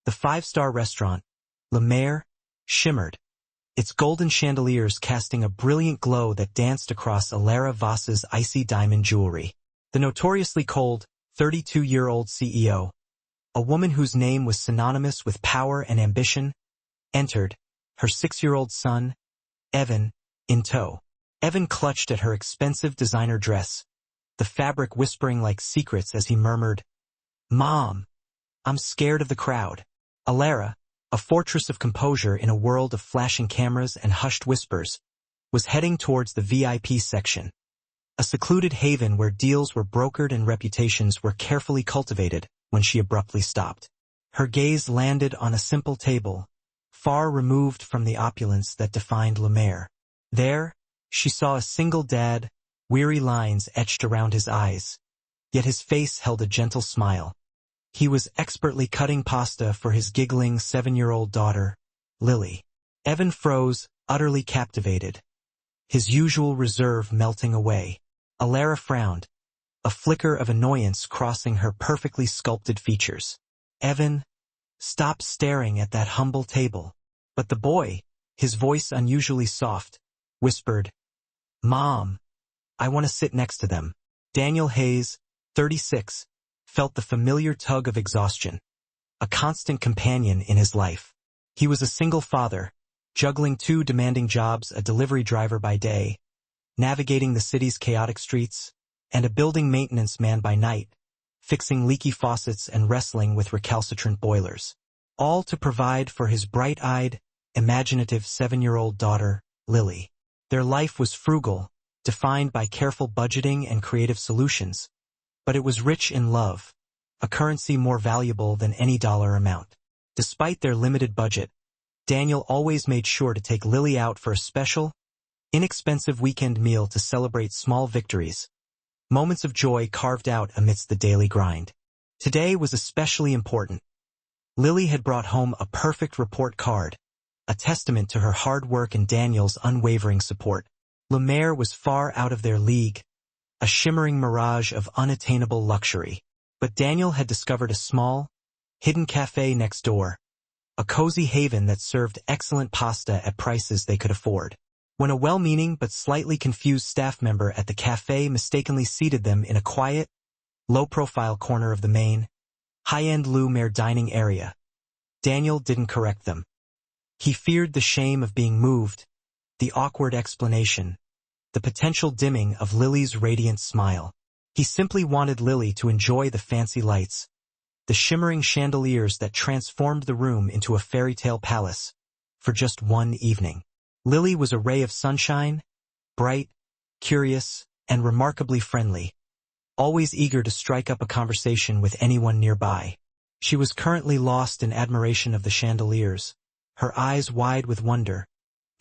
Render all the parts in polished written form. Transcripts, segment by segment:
The five-star restaurant, Billionaire, shimmered, its golden chandeliers casting a brilliant glow that danced across Alara Voss's icy diamond jewelry. The notoriously cold, 32-year-old CEO, a woman whose name was synonymous with power and ambition, entered, her 6-year-old son, Evan, in tow. Evan clutched at her expensive designer dress, the fabric whispering like secrets as he murmured, "Mom, I'm scared of the crowd." Alara, a fortress of composure in a world of flashing cameras and hushed whispers, was heading towards the VIP section, a secluded haven where deals were brokered and reputations were carefully cultivated, when she abruptly stopped. Her gaze landed on a simple table, far removed from the opulence that defined Billionaire. There, she saw a single dad, weary lines etched around his eyes, yet his face held a gentle smile. He was expertly cutting pasta for his giggling 7-year-old daughter, Lily. Evan froze, utterly captivated, his usual reserve melting away. Alara frowned, a flicker of annoyance crossing her perfectly sculpted features. "Evan, stop staring at that humble table." But the boy, his voice unusually soft, whispered, "Mom, I want to sit next to them." Daniel Hayes, 36, felt the familiar tug of exhaustion, a constant companion in his life. He was a single father, juggling 2 demanding jobs, a delivery driver by day, navigating the city's chaotic streets, and a building maintenance man by night, fixing leaky faucets and wrestling with recalcitrant boilers, all to provide for his bright-eyed, imaginative 7-year-old daughter, Lily. Their life was frugal, defined by careful budgeting and creative solutions, but it was rich in love, a currency more valuable than any dollar amount. Despite their limited budget, Daniel always made sure to take Lily out for a special, inexpensive weekend meal to celebrate small victories, moments of joy carved out amidst the daily grind. Today was especially important. Lily had brought home a perfect report card, a testament to her hard work and Daniel's unwavering support. Billionaire was far out of their league, a shimmering mirage of unattainable luxury. But Daniel had discovered a small, hidden cafe next door, a cozy haven that served excellent pasta at prices they could afford. When a well-meaning but slightly confused staff member at the cafe mistakenly seated them in a quiet, low-profile corner of the main, high-end Billionaire dining area, Daniel didn't correct them. He feared the shame of being moved, the awkward explanation, the potential dimming of Lily's radiant smile. He simply wanted Lily to enjoy the fancy lights, the shimmering chandeliers that transformed the room into a fairy tale palace, for just one evening. Lily was a ray of sunshine, bright, curious, and remarkably friendly, always eager to strike up a conversation with anyone nearby. She was currently lost in admiration of the chandeliers, her eyes wide with wonder,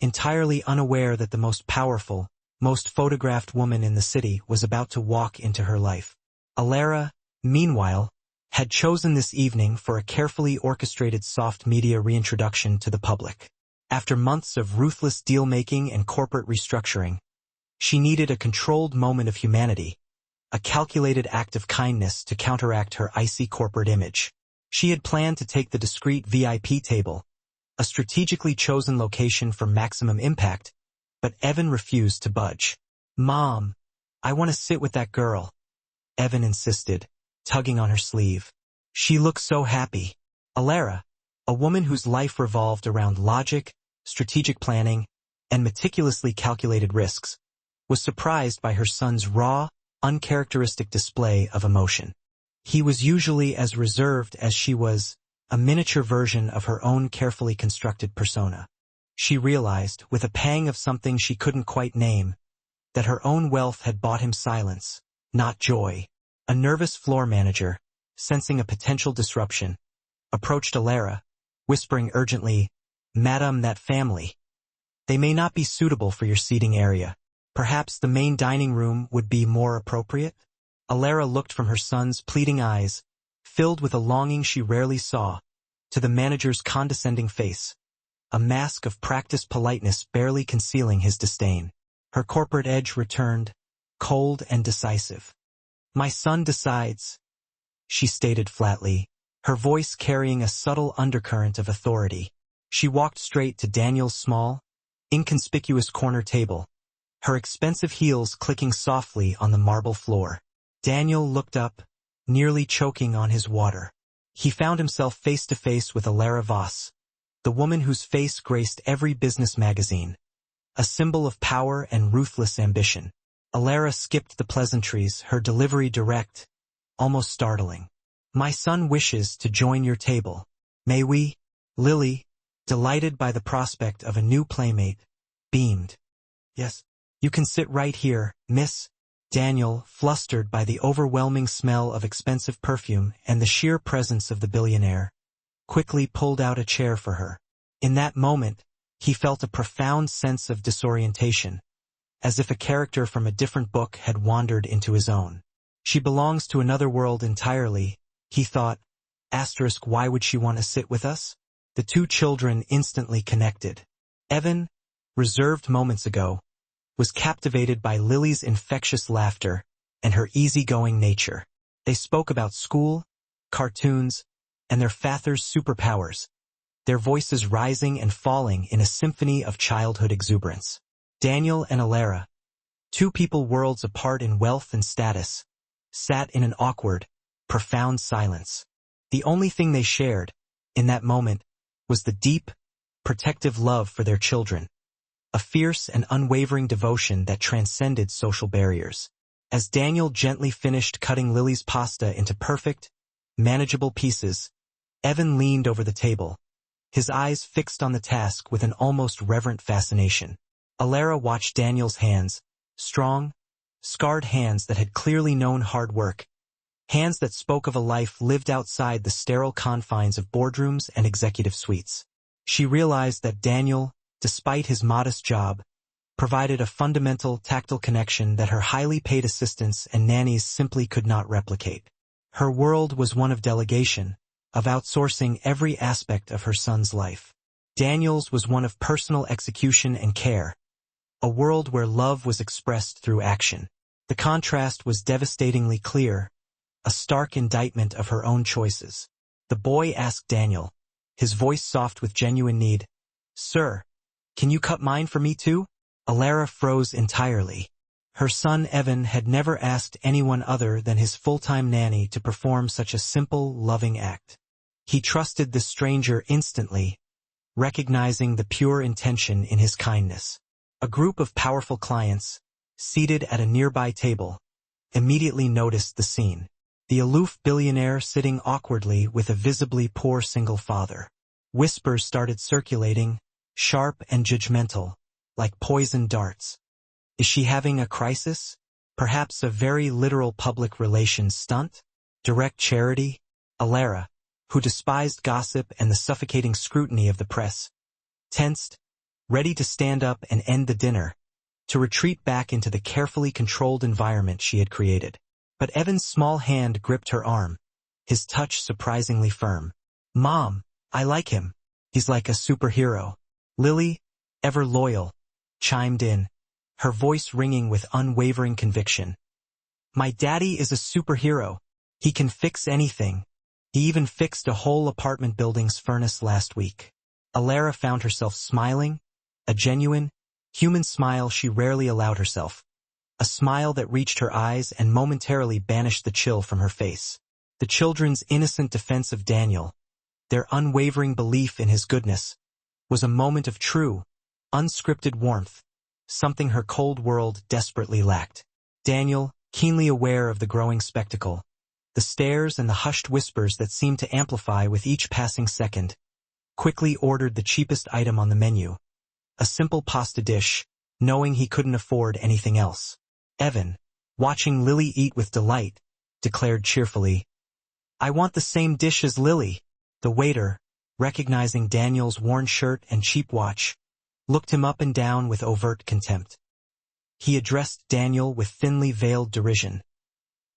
entirely unaware that the most powerful, most photographed woman in the city was about to walk into her life. Alara, meanwhile, had chosen this evening for a carefully orchestrated soft media reintroduction to the public. After months of ruthless deal-making and corporate restructuring, she needed a controlled moment of humanity, a calculated act of kindness to counteract her icy corporate image. She had planned to take the discreet VIP table, a strategically chosen location for maximum impact, but Evan refused to budge. "Mom, I want to sit with that girl," Evan insisted, tugging on her sleeve. "She looks so happy." Alara, a woman whose life revolved around logic, strategic planning, and meticulously calculated risks, was surprised by her son's raw, uncharacteristic display of emotion. He was usually as reserved as she was, a miniature version of her own carefully constructed persona. She realized, with a pang of something she couldn't quite name, that her own wealth had bought him silence, not joy. A nervous floor manager, sensing a potential disruption, approached Alara, whispering urgently, "Madam, that family. They may not be suitable for your seating area. Perhaps the main dining room would be more appropriate?" Alara looked from her son's pleading eyes, filled with a longing she rarely saw, to the manager's condescending face, a mask of practiced politeness barely concealing his disdain. Her corporate edge returned, cold and decisive. "My son decides," she stated flatly, her voice carrying a subtle undercurrent of authority. She walked straight to Daniel's small, inconspicuous corner table, her expensive heels clicking softly on the marble floor. Daniel looked up, nearly choking on his water. He found himself face to face with Alara Voss, the woman whose face graced every business magazine, a symbol of power and ruthless ambition. Alara skipped the pleasantries, her delivery direct, almost startling. "My son wishes to join your table. May we?" Lily, delighted by the prospect of a new playmate, beamed. "Yes, you can sit right here, miss." Daniel, flustered by the overwhelming smell of expensive perfume and the sheer presence of the billionaire, quickly pulled out a chair for her. In that moment, he felt a profound sense of disorientation, as if a character from a different book had wandered into his own. She belongs to another world entirely, he thought. Why would she want to sit with us? The two children instantly connected. Evan, reserved moments ago, was captivated by Lily's infectious laughter and her easygoing nature. They spoke about school, cartoons, and their father's superpowers, their voices rising and falling in a symphony of childhood exuberance. Daniel and Alara, two people worlds apart in wealth and status, sat in an awkward, profound silence. The only thing they shared, in that moment, was the deep, protective love for their children, a fierce and unwavering devotion that transcended social barriers. As Daniel gently finished cutting Lily's pasta into perfect, manageable pieces, Evan leaned over the table, his eyes fixed on the task with an almost reverent fascination. Alara watched Daniel's hands, strong, scarred hands that had clearly known hard work, hands that spoke of a life lived outside the sterile confines of boardrooms and executive suites. She realized that Daniel, despite his modest job, provided a fundamental tactile connection that her highly paid assistants and nannies simply could not replicate. Her world was one of delegation, of outsourcing every aspect of her son's life. Daniel's was one of personal execution and care, a world where love was expressed through action. The contrast was devastatingly clear, a stark indictment of her own choices. The boy asked Daniel, his voice soft with genuine need, "Sir, can you cut mine for me too?" Alara froze entirely. Her son Evan had never asked anyone other than his full-time nanny to perform such a simple, loving act. He trusted the stranger instantly, recognizing the pure intention in his kindness. A group of powerful clients, seated at a nearby table, immediately noticed the scene. The aloof billionaire sitting awkwardly with a visibly poor single father. Whispers started circulating, sharp and judgmental, like poisoned darts. Is she having a crisis? Perhaps a very literal public relations stunt? Direct charity? Alara, who despised gossip and the suffocating scrutiny of the press, tensed, ready to stand up and end the dinner, to retreat back into the carefully controlled environment she had created. But Evan's small hand gripped her arm, his touch surprisingly firm. "Mom, I like him. He's like a superhero." Lily, ever loyal, chimed in, her voice ringing with unwavering conviction. "My daddy is a superhero. He can fix anything. He even fixed a whole apartment building's furnace last week." Alara found herself smiling, a genuine, human smile she rarely allowed herself. A smile that reached her eyes and momentarily banished the chill from her face. The children's innocent defense of Daniel, their unwavering belief in his goodness, was a moment of true, unscripted warmth, something her cold world desperately lacked. Daniel, keenly aware of the growing spectacle, the stares and the hushed whispers that seemed to amplify with each passing second, quickly ordered the cheapest item on the menu, a simple pasta dish, knowing he couldn't afford anything else. Evan, watching Lily eat with delight, declared cheerfully, "I want the same dish as Lily." The waiter, recognizing Daniel's worn shirt and cheap watch, looked him up and down with overt contempt. He addressed Daniel with thinly veiled derision.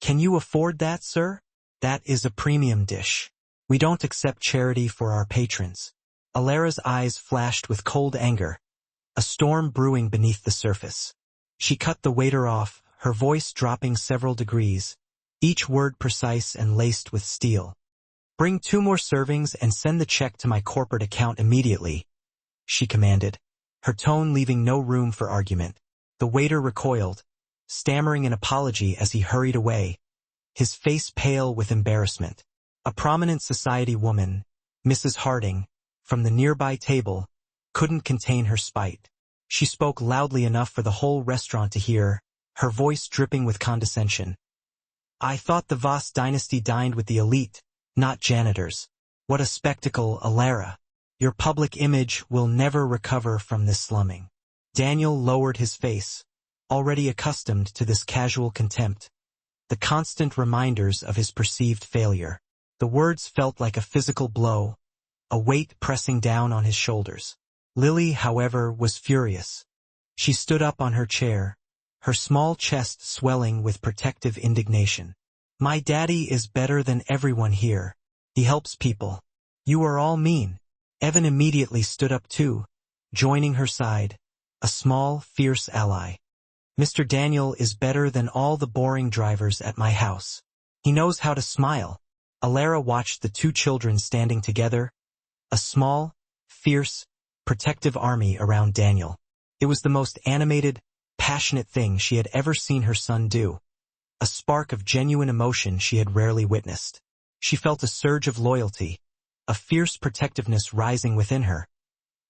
"Can you afford that, sir? That is a premium dish. We don't accept charity for our patrons." Alara's eyes flashed with cold anger, a storm brewing beneath the surface. She cut the waiter off, her voice dropping several degrees, each word precise and laced with steel. "Bring 2 more servings and send the check to my corporate account immediately," she commanded, her tone leaving no room for argument. The waiter recoiled, stammering an apology as he hurried away, his face pale with embarrassment. A prominent society woman, Mrs. Harding, from the nearby table, couldn't contain her spite. She spoke loudly enough for the whole restaurant to hear, her voice dripping with condescension. "I thought the Voss dynasty dined with the elite, not janitors. What a spectacle, Alara. Your public image will never recover from this slumming." Daniel lowered his face, already accustomed to this casual contempt, the constant reminders of his perceived failure. The words felt like a physical blow, a weight pressing down on his shoulders. Lily, however, was furious. She stood up on her chair, her small chest swelling with protective indignation. "My daddy is better than everyone here. He helps people. You are all mean." Evan immediately stood up too, joining her side, a small, fierce ally. "Mr. Daniel is better than all the boring drivers at my house. He knows how to smile." Alara watched the 2 children standing together, a small, fierce, protective army around Daniel. It was the most animated, passionate thing she had ever seen her son do, a spark of genuine emotion she had rarely witnessed. She felt a surge of loyalty, a fierce protectiveness rising within her,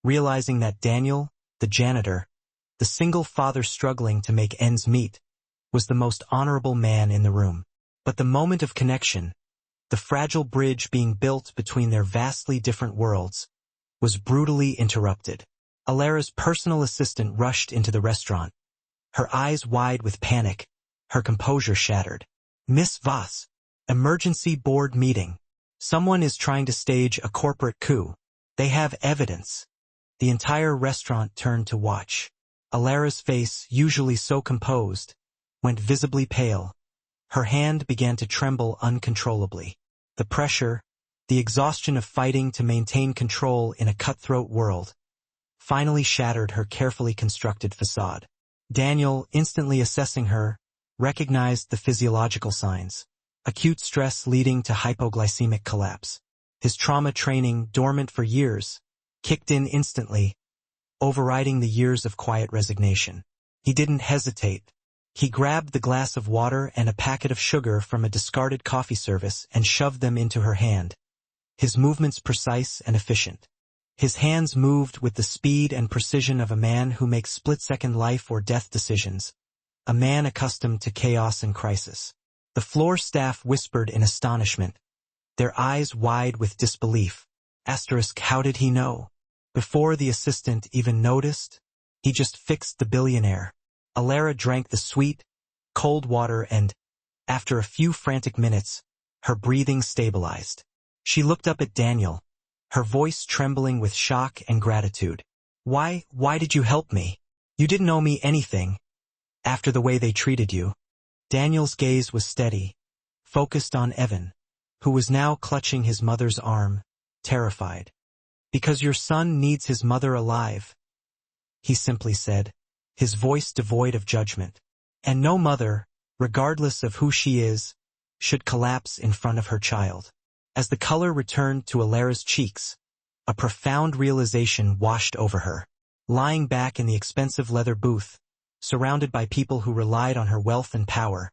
realizing that Daniel, the janitor, the single father struggling to make ends meet, was the most honorable man in the room. But the moment of connection, the fragile bridge being built between their vastly different worlds, was brutally interrupted. Alara's personal assistant rushed into the restaurant, her eyes wide with panic, her composure shattered. "Miss Voss, emergency board meeting. Someone is trying to stage a corporate coup. They have evidence." The entire restaurant turned to watch. Alara's face, usually so composed, went visibly pale. Her hand began to tremble uncontrollably. The pressure, the exhaustion of fighting to maintain control in a cutthroat world, finally shattered her carefully constructed facade. Daniel, instantly assessing her, recognized the physiological signs. Acute stress leading to hypoglycemic collapse. His trauma training, dormant for years, kicked in instantly, overriding the years of quiet resignation. He didn't hesitate. He grabbed the glass of water and a packet of sugar from a discarded coffee service and shoved them into her hand, his movements precise and efficient. His hands moved with the speed and precision of a man who makes split-second life or death decisions, a man accustomed to chaos and crisis. The floor staff whispered in astonishment, their eyes wide with disbelief. How did he know? Before the assistant even noticed, he just fixed the billionaire. Alara drank the sweet, cold water and, after a few frantic minutes, her breathing stabilized. She looked up at Daniel, her voice trembling with shock and gratitude. Why did you help me? You didn't owe me anything. After the way they treated you." Daniel's gaze was steady, focused on Evan, who was now clutching his mother's arm, terrified. "Because your son needs his mother alive," he simply said, his voice devoid of judgment. "And no mother, regardless of who she is, should collapse in front of her child." As the color returned to Alara's cheeks, a profound realization washed over her. Lying back in the expensive leather booth, surrounded by people who relied on her wealth and power,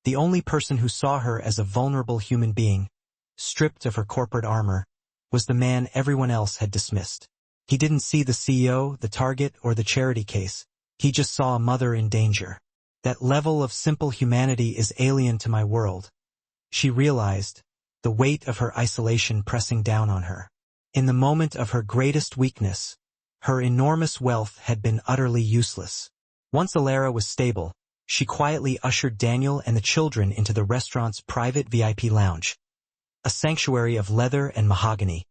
the only person who saw her as a vulnerable human being, stripped of her corporate armor, was the man everyone else had dismissed. He didn't see the CEO, the target, or the charity case. He just saw a mother in danger. That level of simple humanity is alien to my world, she realized, the weight of her isolation pressing down on her. In the moment of her greatest weakness, her enormous wealth had been utterly useless. Once Alara was stable, she quietly ushered Daniel and the children into the restaurant's private VIP lounge, a sanctuary of leather and mahogany,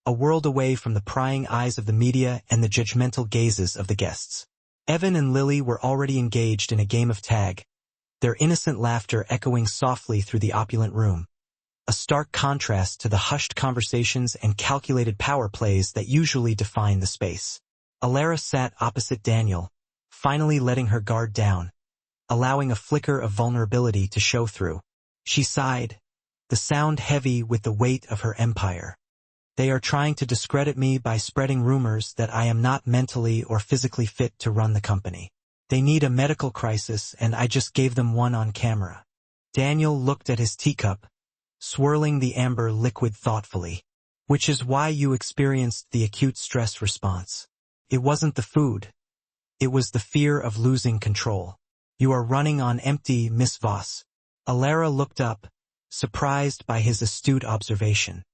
a world away from the prying eyes of the media and the judgmental gazes of the guests. Evan and Lily were already engaged in a game of tag, their innocent laughter echoing softly through the opulent room, a stark contrast to the hushed conversations and calculated power plays that usually define the space. Alara sat opposite Daniel, finally letting her guard down, allowing a flicker of vulnerability to show through. She sighed, the sound heavy with the weight of her empire. They are trying to discredit me by spreading rumors that I am not mentally or physically fit to run the company. They need a medical crisis, and I just gave them one on camera. Daniel looked at his teacup, swirling the amber liquid thoughtfully. Which is why you experienced the acute stress response. It wasn't the food. It was the fear of losing control. You are running on empty, Miss Voss. Alara looked up, surprised by his astute observation.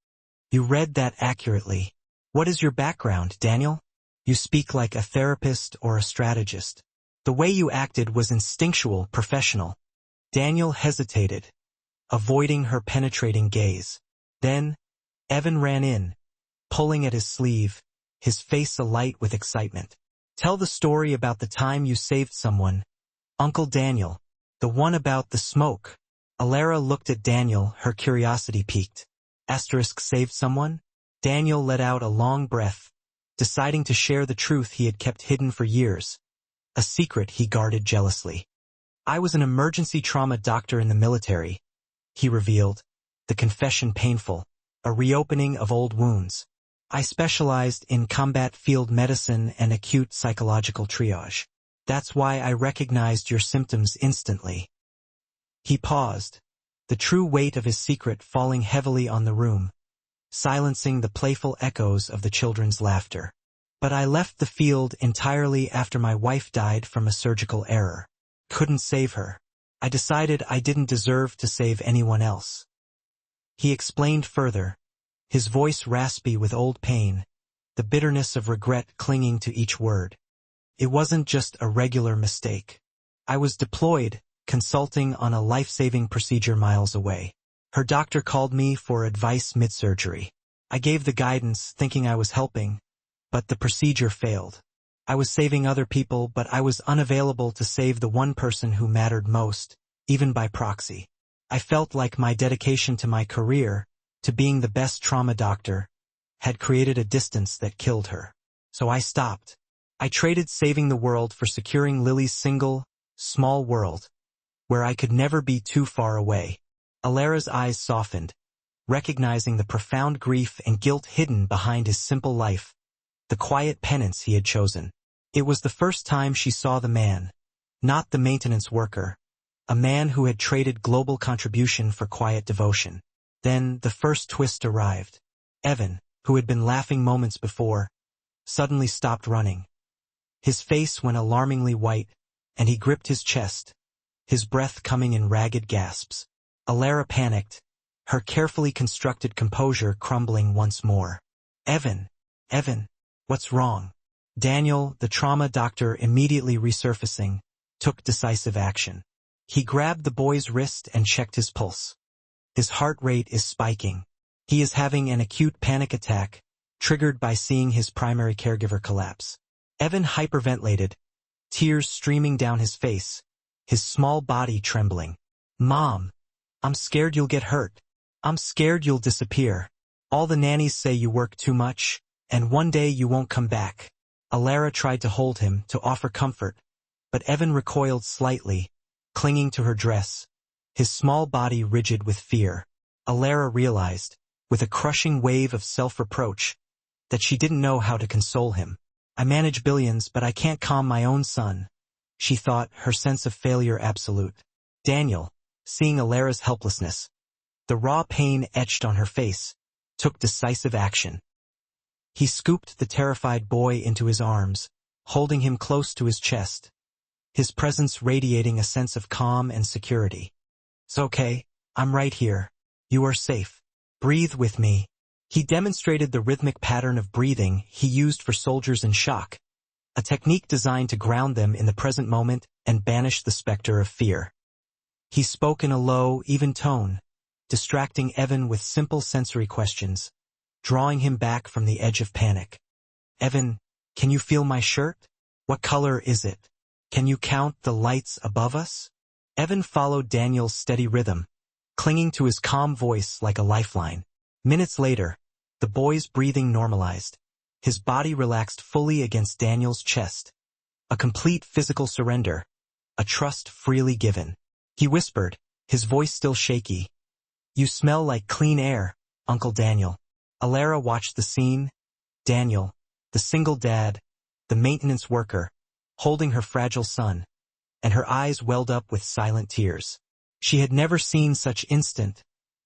You read that accurately. What is your background, Daniel? You speak like a therapist or a strategist. The way you acted was instinctual, professional. Daniel hesitated, avoiding her penetrating gaze. Then, Evan ran in, pulling at his sleeve, his face alight with excitement. Tell the story about the time you saved someone. Uncle Daniel. The one about the smoke. Alara looked at Daniel, her curiosity piqued. Saved someone? Daniel let out a long breath, deciding to share the truth he had kept hidden for years. A secret he guarded jealously. I was an emergency trauma doctor in the military, he revealed, the confession painful. A reopening of old wounds. I specialized in combat field medicine and acute psychological triage. That's why I recognized your symptoms instantly. He paused, the true weight of his secret falling heavily on the room, silencing the playful echoes of the children's laughter. But I left the field entirely after my wife died from a surgical error. Couldn't save her. I decided I didn't deserve to save anyone else. He explained further, his voice raspy with old pain, the bitterness of regret clinging to each word. It wasn't just a regular mistake. I was deployed, consulting on a life-saving procedure miles away. Her doctor called me for advice mid-surgery. I gave the guidance, thinking I was helping, but the procedure failed. I was saving other people, but I was unavailable to save the one person who mattered most, even by proxy. I felt like my dedication to my career, to being the best trauma doctor, had created a distance that killed her. So I stopped. I traded saving the world for securing Lily's single, small world, where I could never be too far away. Alara's eyes softened, recognizing the profound grief and guilt hidden behind his simple life, the quiet penance he had chosen. It was the first time she saw the man, not the maintenance worker, a man who had traded global contribution for quiet devotion. Then the first twist arrived. Evan, who had been laughing moments before, suddenly stopped running. His face went alarmingly white, and he gripped his chest, his breath coming in ragged gasps. Alara panicked, her carefully constructed composure crumbling once more. Evan, what's wrong? Daniel, the trauma doctor immediately resurfacing, took decisive action. He grabbed the boy's wrist and checked his pulse. His heart rate is spiking. He is having an acute panic attack, triggered by seeing his primary caregiver collapse. Evan hyperventilated, tears streaming down his face, his small body trembling. Mom, I'm scared you'll get hurt. I'm scared you'll disappear. All the nannies say you work too much, and one day you won't come back. Alara tried to hold him, to offer comfort, but Evan recoiled slightly, clinging to her dress, his small body rigid with fear. Alara realized, with a crushing wave of self-reproach, that she didn't know how to console him. I manage billions, but I can't calm my own son, she thought, her sense of failure absolute. Daniel, seeing Alara's helplessness, the raw pain etched on her face, took decisive action. He scooped the terrified boy into his arms, holding him close to his chest, his presence radiating a sense of calm and security. It's okay, I'm right here. You are safe. Breathe with me. He demonstrated the rhythmic pattern of breathing he used for soldiers in shock, a technique designed to ground them in the present moment and banish the specter of fear. He spoke in a low, even tone, distracting Evan with simple sensory questions, drawing him back from the edge of panic. Evan, can you feel my shirt? What color is it? Can you count the lights above us? Evan followed Daniel's steady rhythm, clinging to his calm voice like a lifeline. Minutes later, the boy's breathing normalized. His body relaxed fully against Daniel's chest. A complete physical surrender, a trust freely given. He whispered, his voice still shaky, You smell like clean air, Uncle Daniel. Alara watched the scene. Daniel, the single dad, the maintenance worker, holding her fragile son, and her eyes welled up with silent tears. She had never seen such instant,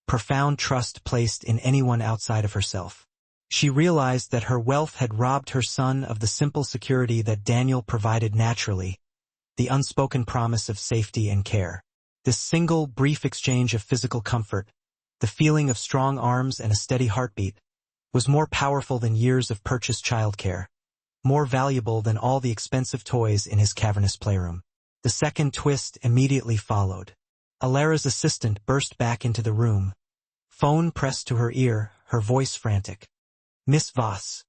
profound trust placed in anyone outside of herself. She realized that her wealth had robbed her son of the simple security that Daniel provided naturally, the unspoken promise of safety and care. This single, brief exchange of physical comfort, the feeling of strong arms and a steady heartbeat, was more powerful than years of purchased childcare, more valuable than all the expensive toys in his cavernous playroom. The second twist immediately followed. Alara's assistant burst back into the room, phone pressed to her ear, her voice frantic. Miss Voss,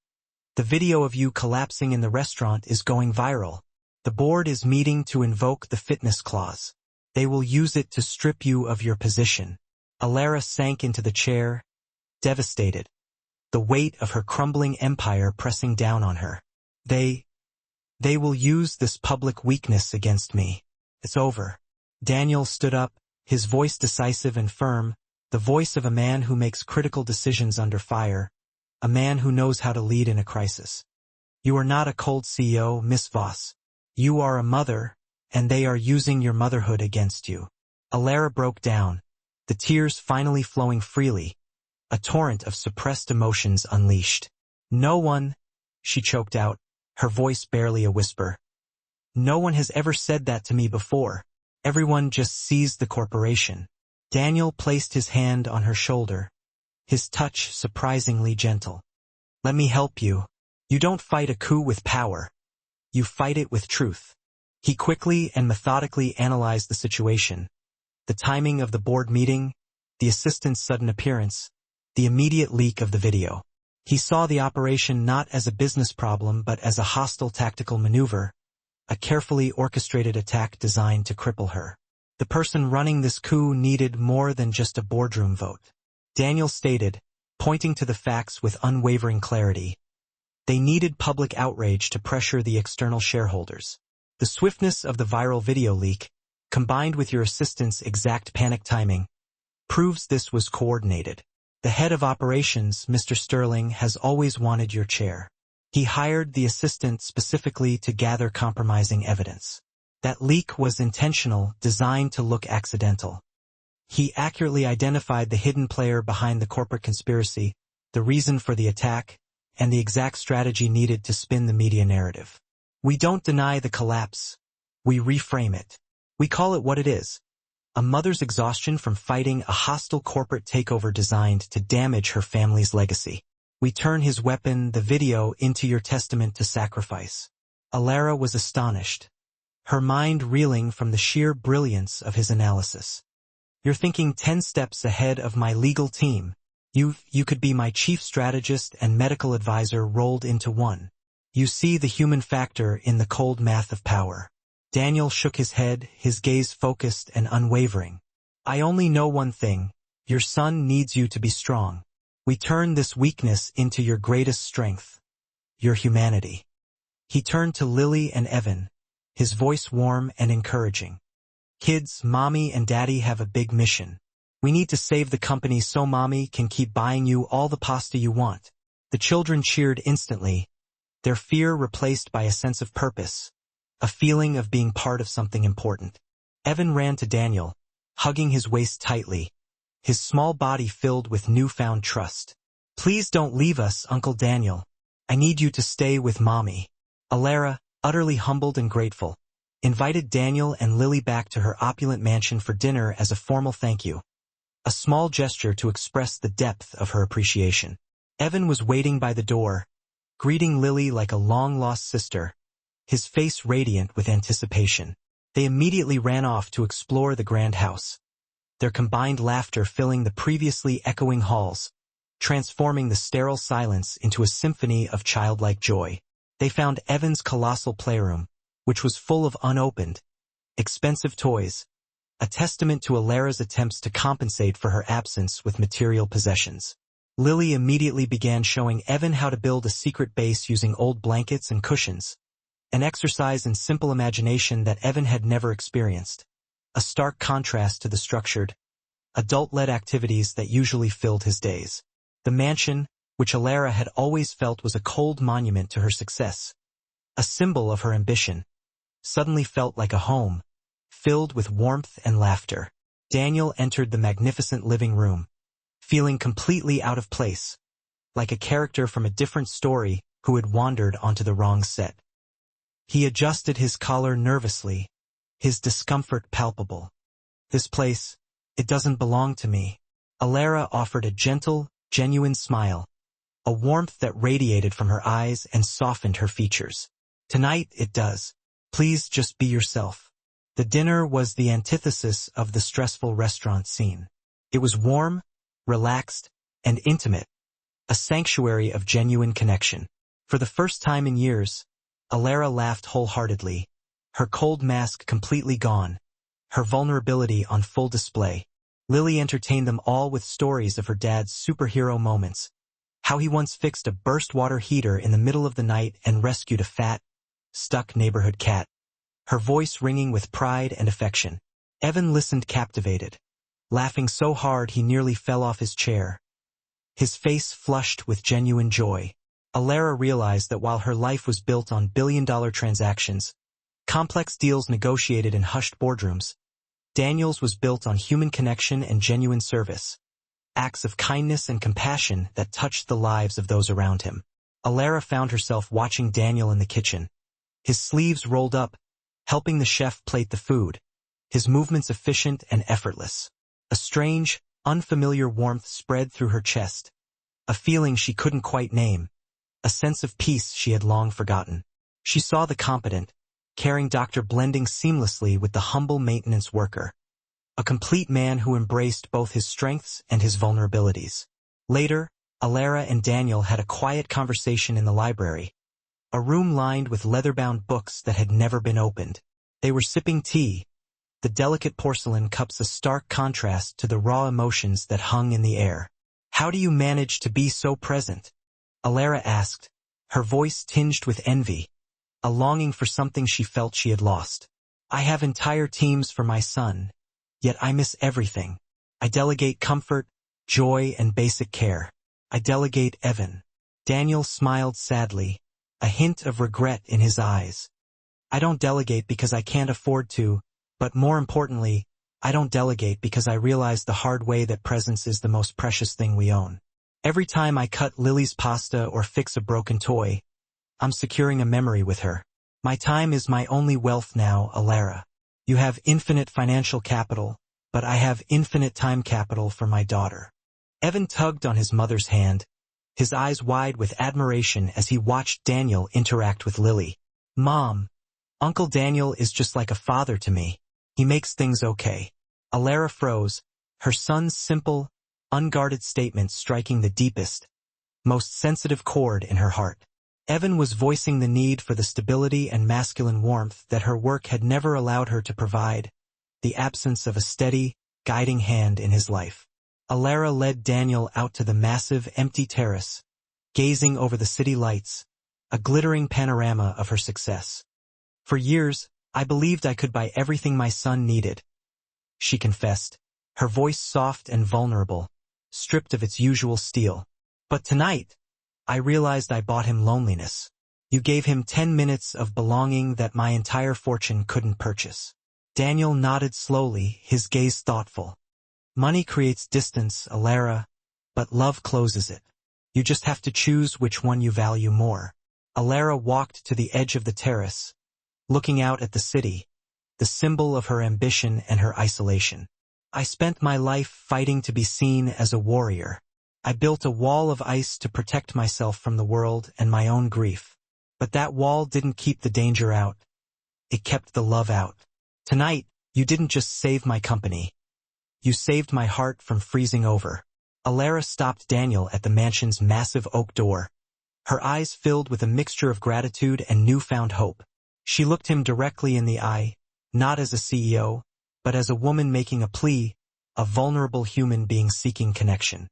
the video of you collapsing in the restaurant is going viral. The board is meeting to invoke the fitness clause. They will use it to strip you of your position. Alara sank into the chair, devastated, the weight of her crumbling empire pressing down on her. They will use this public weakness against me. It's over. Daniel stood up, his voice decisive and firm, the voice of a man who makes critical decisions under fire, a man who knows how to lead in a crisis. You are not a cold CEO, Miss Voss. You are a mother, and they are using your motherhood against you. Alara broke down, the tears finally flowing freely, a torrent of suppressed emotions unleashed. No one, she choked out, her voice barely a whisper. No one has ever said that to me before. Everyone just sees the corporation. Daniel placed his hand on her shoulder, his touch surprisingly gentle. Let me help you. You don't fight a coup with power. You fight it with truth. He quickly and methodically analyzed the situation. The timing of the board meeting, the assistant's sudden appearance, the immediate leak of the video. He saw the operation not as a business problem but as a hostile tactical maneuver, a carefully orchestrated attack designed to cripple her. The person running this coup needed more than just a boardroom vote. Daniel stated, pointing to the facts with unwavering clarity. They needed public outrage to pressure the external shareholders. The swiftness of the viral video leak, combined with your assistant's exact panic timing, proves this was coordinated. The head of operations, Mr. Sterling, has always wanted your chair. He hired the assistant specifically to gather compromising evidence. That leak was intentional, designed to look accidental. He accurately identified the hidden player behind the corporate conspiracy, the reason for the attack, and the exact strategy needed to spin the media narrative. We don't deny the collapse. We reframe it. We call it what it is. A mother's exhaustion from fighting a hostile corporate takeover designed to damage her family's legacy. We turn his weapon, the video, into your testament to sacrifice. Alara was astonished, her mind reeling from the sheer brilliance of his analysis. You're thinking 10 steps ahead of my legal team. You could be my chief strategist and medical advisor rolled into one. You see the human factor in the cold math of power. Daniel shook his head, his gaze focused and unwavering. I only know one thing. Your son needs you to be strong. We turn this weakness into your greatest strength. Your humanity. He turned to Lily and Evan, his voice warm and encouraging. Kids, Mommy and Daddy have a big mission. We need to save the company so Mommy can keep buying you all the pasta you want. The children cheered instantly, their fear replaced by a sense of purpose, a feeling of being part of something important. Evan ran to Daniel, hugging his waist tightly, his small body filled with newfound trust. Please don't leave us, Uncle Daniel. I need you to stay with Mommy. Alara, utterly humbled and grateful, invited Daniel and Lily back to her opulent mansion for dinner as a formal thank you. A small gesture to express the depth of her appreciation. Evan was waiting by the door, greeting Lily like a long-lost sister, his face radiant with anticipation. They immediately ran off to explore the grand house, their combined laughter filling the previously echoing halls, transforming the sterile silence into a symphony of childlike joy. They found Evan's colossal playroom, which was full of unopened, expensive toys, a testament to Alara's attempts to compensate for her absence with material possessions. Lily immediately began showing Evan how to build a secret base using old blankets and cushions, an exercise in simple imagination that Evan had never experienced, a stark contrast to the structured, adult-led activities that usually filled his days. The mansion, which Alara had always felt was a cold monument to her success, a symbol of her ambition, suddenly felt like a home, filled with warmth and laughter. Daniel entered the magnificent living room, feeling completely out of place, like a character from a different story who had wandered onto the wrong set. He adjusted his collar nervously, his discomfort palpable. "This place, it doesn't belong to me." Alara offered a gentle, genuine smile, a warmth that radiated from her eyes and softened her features. "Tonight it does. Please just be yourself." The dinner was the antithesis of the stressful restaurant scene. It was warm, relaxed, and intimate, a sanctuary of genuine connection. For the first time in years, Alara laughed wholeheartedly, her cold mask completely gone, her vulnerability on full display. Lily entertained them all with stories of her dad's superhero moments, how he once fixed a burst water heater in the middle of the night and rescued a fat, stuck neighborhood cat, her voice ringing with pride and affection. Evan listened captivated, laughing so hard he nearly fell off his chair, his face flushed with genuine joy. Alara realized that while her life was built on billion-dollar transactions, complex deals negotiated in hushed boardrooms, Daniel's was built on human connection and genuine service, acts of kindness and compassion that touched the lives of those around him. Alara found herself watching Daniel in the kitchen, his sleeves rolled up, helping the chef plate the food, his movements efficient and effortless. A strange, unfamiliar warmth spread through her chest, a feeling she couldn't quite name, a sense of peace she had long forgotten. She saw the competent, caring doctor blending seamlessly with the humble maintenance worker, a complete man who embraced both his strengths and his vulnerabilities. Later, Alara and Daniel had a quiet conversation in the library, a room lined with leather-bound books that had never been opened. They were sipping tea, the delicate porcelain cups a stark contrast to the raw emotions that hung in the air. "How do you manage to be so present?" Alara asked, her voice tinged with envy, a longing for something she felt she had lost. "I have entire teams for my son, yet I miss everything. I delegate comfort, joy, and basic care. I delegate Evan." Daniel smiled sadly, a hint of regret in his eyes. "I don't delegate because I can't afford to, but more importantly, I don't delegate because I realize the hard way that presence is the most precious thing we own. Every time I cut Lily's pasta or fix a broken toy, I'm securing a memory with her. My time is my only wealth now, Alara. You have infinite financial capital, but I have infinite time capital for my daughter." Evan tugged on his mother's hand, his eyes wide with admiration as he watched Daniel interact with Lily. "Mom, Uncle Daniel is just like a father to me. He makes things okay." Alara froze, her son's simple, unguarded statement striking the deepest, most sensitive chord in her heart. Evan was voicing the need for the stability and masculine warmth that her work had never allowed her to provide, the absence of a steady, guiding hand in his life. Alara led Daniel out to the massive, empty terrace, gazing over the city lights, a glittering panorama of her success. "For years, I believed I could buy everything my son needed," she confessed, her voice soft and vulnerable, stripped of its usual steel. "But tonight, I realized I bought him loneliness. You gave him 10 minutes of belonging that my entire fortune couldn't purchase." Daniel nodded slowly, his gaze thoughtful. "Money creates distance, Alara, but love closes it. You just have to choose which one you value more." Alara walked to the edge of the terrace, looking out at the city, the symbol of her ambition and her isolation. "I spent my life fighting to be seen as a warrior. I built a wall of ice to protect myself from the world and my own grief. But that wall didn't keep the danger out. It kept the love out. Tonight, you didn't just save my company. You saved my heart from freezing over." Alara stopped Daniel at the mansion's massive oak door, her eyes filled with a mixture of gratitude and newfound hope. She looked him directly in the eye, not as a CEO, but as a woman making a plea, a vulnerable human being seeking connection.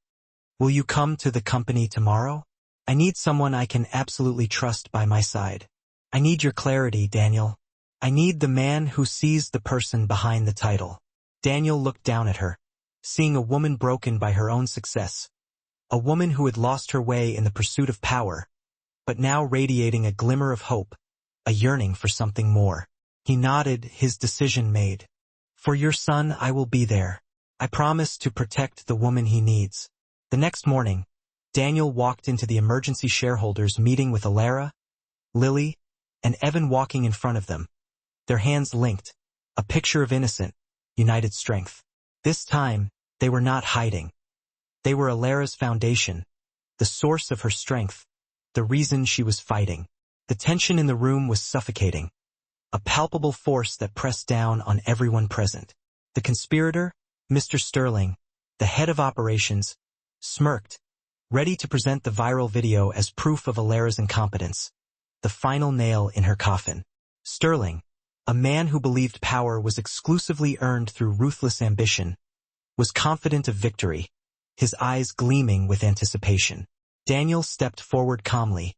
"Will you come to the company tomorrow? I need someone I can absolutely trust by my side. I need your clarity, Daniel. I need the man who sees the person behind the title." Daniel looked down at her, seeing a woman broken by her own success, a woman who had lost her way in the pursuit of power, but now radiating a glimmer of hope, a yearning for something more. He nodded, his decision made. For your son, I will be there. I promise to protect the woman he needs. The next morning, Daniel walked into the emergency shareholders meeting with Alara, Lily, and Evan walking in front of them, their hands linked, a picture of innocent, united strength. This time, they were not hiding. They were Alara's foundation, the source of her strength, the reason she was fighting. The tension in the room was suffocating, a palpable force that pressed down on everyone present. The conspirator, Mr. Sterling, the head of operations, smirked, ready to present the viral video as proof of Alara's incompetence, the final nail in her coffin. Sterling, a man who believed power was exclusively earned through ruthless ambition, was confident of victory, his eyes gleaming with anticipation. Daniel stepped forward calmly,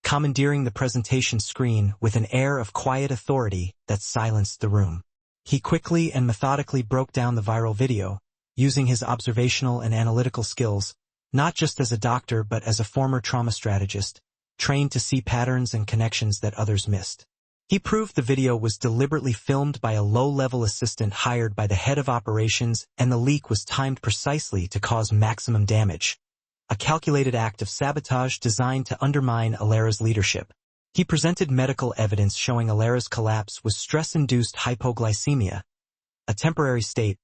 commandeering the presentation screen with an air of quiet authority that silenced the room. He quickly and methodically broke down the viral video, using his observational and analytical skills, not just as a doctor but as a former trauma strategist, trained to see patterns and connections that others missed. He proved the video was deliberately filmed by a low-level assistant hired by the head of operations, and the leak was timed precisely to cause maximum damage, a calculated act of sabotage designed to undermine Alara's leadership. He presented medical evidence showing Alara's collapse was stress-induced hypoglycemia, a temporary state,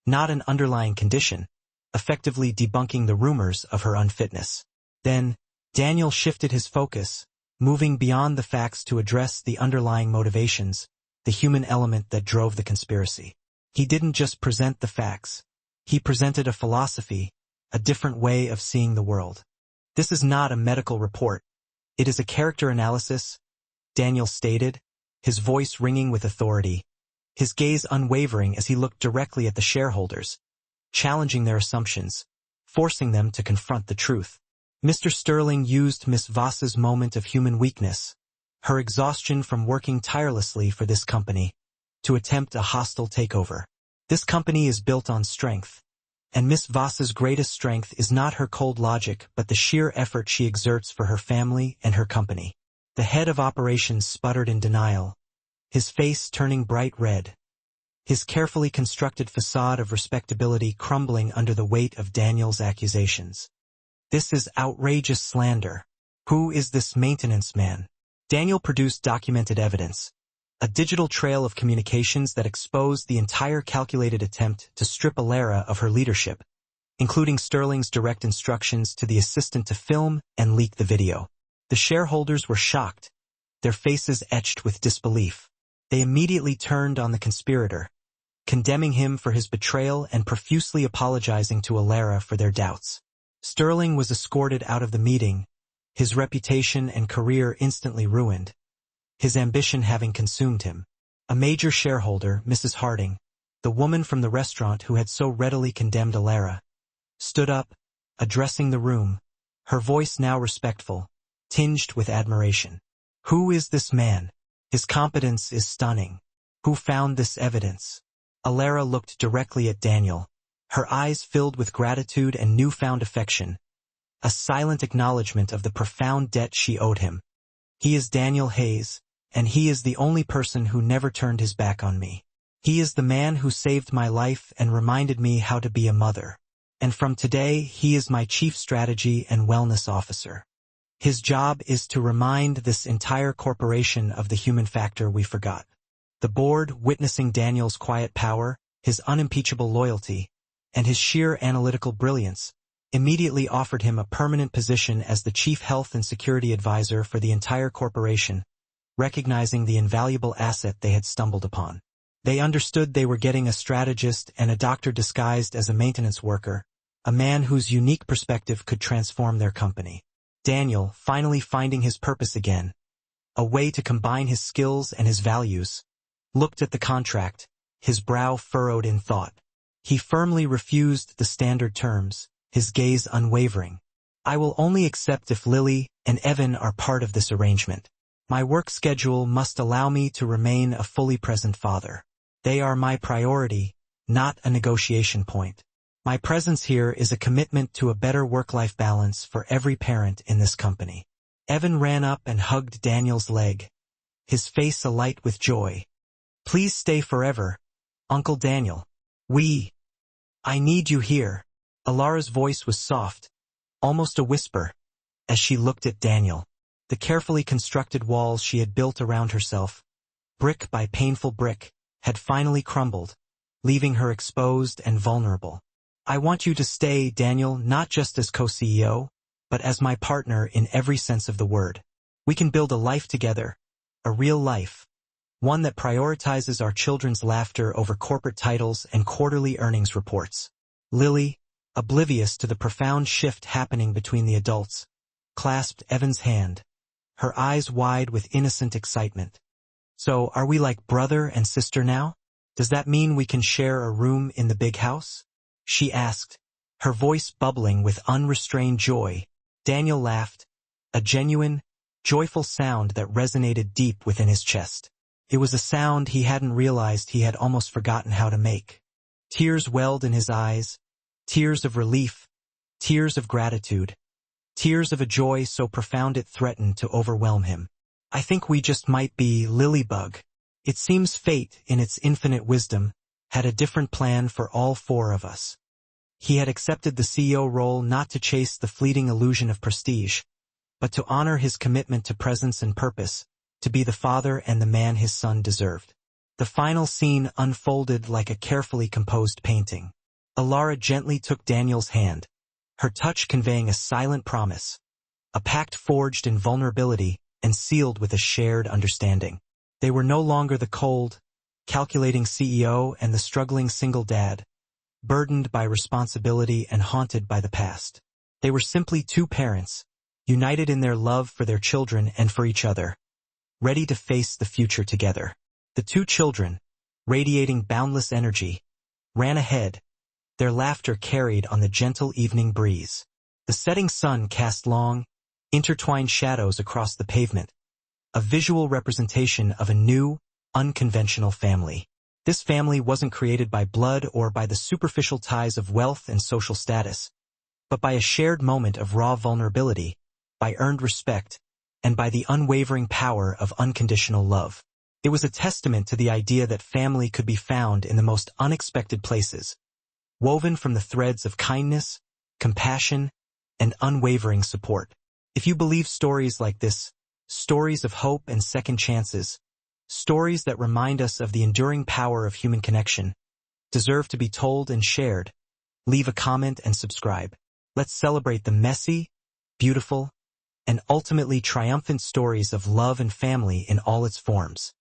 not an underlying condition, effectively debunking the rumors of her unfitness. Then, Daniel shifted his focus, moving beyond the facts to address the underlying motivations, the human element that drove the conspiracy. He didn't just present the facts. He presented a philosophy, a different way of seeing the world. This is not a medical report. It is a character analysis, Daniel stated, his voice ringing with authority, his gaze unwavering as he looked directly at the shareholders, challenging their assumptions, forcing them to confront the truth. Mr. Sterling used Miss Voss's moment of human weakness, her exhaustion from working tirelessly for this company, to attempt a hostile takeover. This company is built on strength, and Miss Voss's greatest strength is not her cold logic but the sheer effort she exerts for her family and her company. The head of operations sputtered in denial, his face turning bright red, his carefully constructed facade of respectability crumbling under the weight of Daniel's accusations. This is outrageous slander. Who is this maintenance man? Daniel produced documented evidence, a digital trail of communications that exposed the entire calculated attempt to strip Alara of her leadership, including Sterling's direct instructions to the assistant to film and leak the video. The shareholders were shocked, their faces etched with disbelief. They immediately turned on the conspirator, condemning him for his betrayal and profusely apologizing to Alara for their doubts. Sterling was escorted out of the meeting, his reputation and career instantly ruined, his ambition having consumed him. A major shareholder, Mrs. Harding, the woman from the restaurant who had so readily condemned Alara, stood up, addressing the room, her voice now respectful, tinged with admiration. Who is this man? His competence is stunning. Who found this evidence? Alara looked directly at Daniel, her eyes filled with gratitude and newfound affection, a silent acknowledgement of the profound debt she owed him. He is Daniel Hayes, and he is the only person who never turned his back on me. He is the man who saved my life and reminded me how to be a mother. And from today, he is my chief strategy and wellness officer. His job is to remind this entire corporation of the human factor we forgot. The board, witnessing Daniel's quiet power, his unimpeachable loyalty, and his sheer analytical brilliance, immediately offered him a permanent position as the chief health and security advisor for the entire corporation, recognizing the invaluable asset they had stumbled upon. They understood they were getting a strategist and a doctor disguised as a maintenance worker, a man whose unique perspective could transform their company. Daniel, finally finding his purpose again, a way to combine his skills and his values, looked at the contract, his brow furrowed in thought. He firmly refused the standard terms, his gaze unwavering. I will only accept if Lily and Evan are part of this arrangement. My work schedule must allow me to remain a fully present father. They are my priority, not a negotiation point. My presence here is a commitment to a better work-life balance for every parent in this company. Evan ran up and hugged Daniel's leg, his face alight with joy. Please stay forever, Uncle Daniel. I need you here. Alara's voice was soft, almost a whisper, as she looked at Daniel. The carefully constructed walls she had built around herself, brick by painful brick, had finally crumbled, leaving her exposed and vulnerable. I want you to stay, Daniel, not just as co-CEO, but as my partner in every sense of the word. We can build a life together, a real life, one that prioritizes our children's laughter over corporate titles and quarterly earnings reports. Lily, oblivious to the profound shift happening between the adults, clasped Evan's hand, her eyes wide with innocent excitement. So, are we like brother and sister now? Does that mean we can share a room in the big house? She asked, her voice bubbling with unrestrained joy. Daniel laughed, a genuine, joyful sound that resonated deep within his chest. It was a sound he hadn't realized he had almost forgotten how to make. Tears welled in his eyes, tears of relief, tears of gratitude, tears of a joy so profound it threatened to overwhelm him. I think we just might be Lilybug. It seems fate, in its infinite wisdom, had a different plan for all four of us. He had accepted the CEO role not to chase the fleeting illusion of prestige, but to honor his commitment to presence and purpose, to be the father and the man his son deserved. The final scene unfolded like a carefully composed painting. Alara gently took Daniel's hand, her touch conveying a silent promise, a pact forged in vulnerability and sealed with a shared understanding. They were no longer the cold, calculating CEO and the struggling single dad, burdened by responsibility and haunted by the past. They were simply two parents, united in their love for their children and for each other, ready to face the future together. The two children, radiating boundless energy, ran ahead, their laughter carried on the gentle evening breeze. The setting sun cast long, intertwined shadows across the pavement, a visual representation of a new, unconventional family. This family wasn't created by blood or by the superficial ties of wealth and social status, but by a shared moment of raw vulnerability, by earned respect, and by the unwavering power of unconditional love. It was a testament to the idea that family could be found in the most unexpected places, woven from the threads of kindness, compassion, and unwavering support. If you believe stories like this, stories of hope and second chances, stories that remind us of the enduring power of human connection, deserve to be told and shared, leave a comment and subscribe. Let's celebrate the messy, beautiful, and ultimately triumphant stories of love and family in all its forms.